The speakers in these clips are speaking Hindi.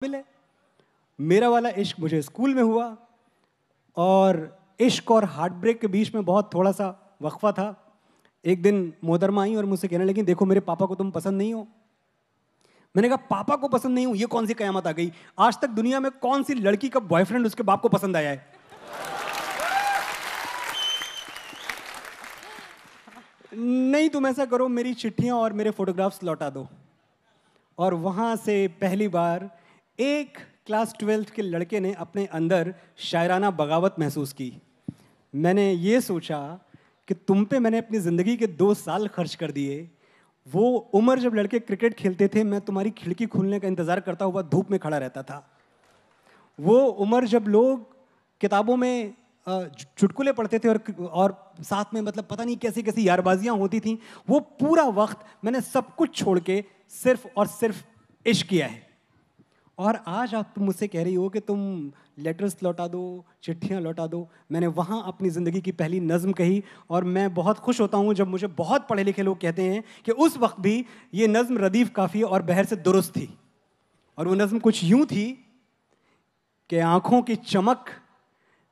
मिले। मेरा वाला इश्क मुझे स्कूल में हुआ और इश्क और हार्ट ब्रेक के बीच में बहुत थोड़ा सा वक्फा था। एक दिन मोहतरमा आई और मुझसे कहने लगी, देखो मेरे पापा को तुम पसंद नहीं हो। मैंने कहा पापा को पसंद नहीं हो, ये कौन सी कयामत आ गई? आज तक दुनिया में कौन सी लड़की का बॉयफ्रेंड उसके बाप को पसंद आया है? नहीं, तुम ऐसा करो, मेरी चिट्ठियां और मेरे फोटोग्राफ्स लौटा दो। और वहां से पहली बार एक क्लास 12th के लड़के ने अपने अंदर शायराना बगावत महसूस की। मैंने ये सोचा कि तुम पे मैंने अपनी ज़िंदगी के 2 साल खर्च कर दिए। वो उम्र जब लड़के क्रिकेट खेलते थे, मैं तुम्हारी खिड़की खुलने का इंतज़ार करता हुआ धूप में खड़ा रहता था। वो उम्र जब लोग किताबों में चुटकुले पढ़ते थे और साथ में मतलब पता नहीं कैसी कैसी यारबाजियाँ होती थी। वो पूरा वक्त मैंने सब कुछ छोड़ के सिर्फ और सिर्फ इश्क किया है। और आज आप मुझसे कह रही हो कि तुम लेटर्स लौटा दो, चिट्ठियाँ लौटा दो। मैंने वहाँ अपनी ज़िंदगी की पहली नज़्म कही और मैं बहुत खुश होता हूँ जब मुझे बहुत पढ़े लिखे लोग कहते हैं कि उस वक्त भी ये नज़्म रदीफ़ काफ़ी और बहर से दुरुस्त थी। और वो नज़्म कुछ यूँ थी कि आँखों की चमक,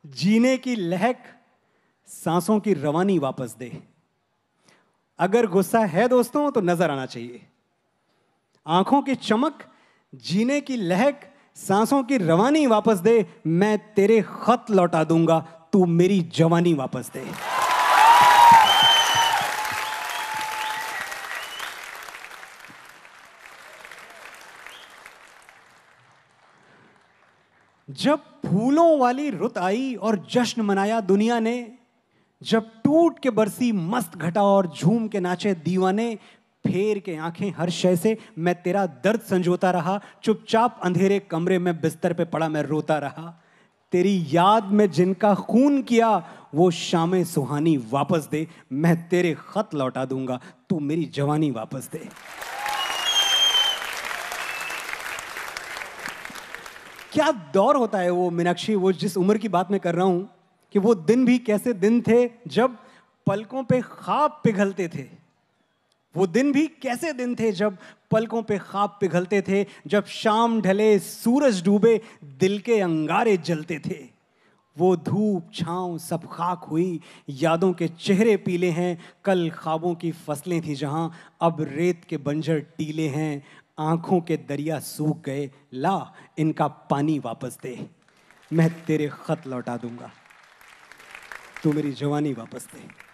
जीने की लहक, सांसों की रवानी वापस दे। अगर गुस्सा है दोस्तों तो नज़र आना चाहिए। आँखों की चमक, जीने की लहक, सांसों की रवानी वापस दे। मैं तेरे खत लौटा दूंगा, तू मेरी जवानी वापस दे। जब फूलों वाली रुत आई और जश्न मनाया दुनिया ने, जब टूट के बरसी मस्त घटा और झूम के नाचे दीवाने, फेर के आंखें हर शय से मैं तेरा दर्द संजोता रहा। चुपचाप अंधेरे कमरे में बिस्तर पे पड़ा मैं रोता रहा। तेरी याद में जिनका खून किया वो शामें सुहानी वापस दे। मैं तेरे खत लौटा दूंगा, तू मेरी जवानी वापस दे। क्या दौर होता है वो मीनाक्षी, वो जिस उम्र की बात मैं कर रहा हूं, कि वो दिन भी कैसे दिन थे जब पलकों पे ख्वाब पिघलते थे। वो दिन भी कैसे दिन थे जब पलकों पे ख्वाब पिघलते थे। जब शाम ढले, सूरज डूबे, दिल के अंगारे जलते थे। वो धूप छांव सब खाक हुई, यादों के चेहरे पीले हैं। कल ख्वाबों की फसलें थी जहां, अब रेत के बंजर टीले हैं। आंखों के दरिया सूख गए, ला इनका पानी वापस दे। मैं तेरे खत लौटा दूंगा, तू मेरी जवानी वापस दे।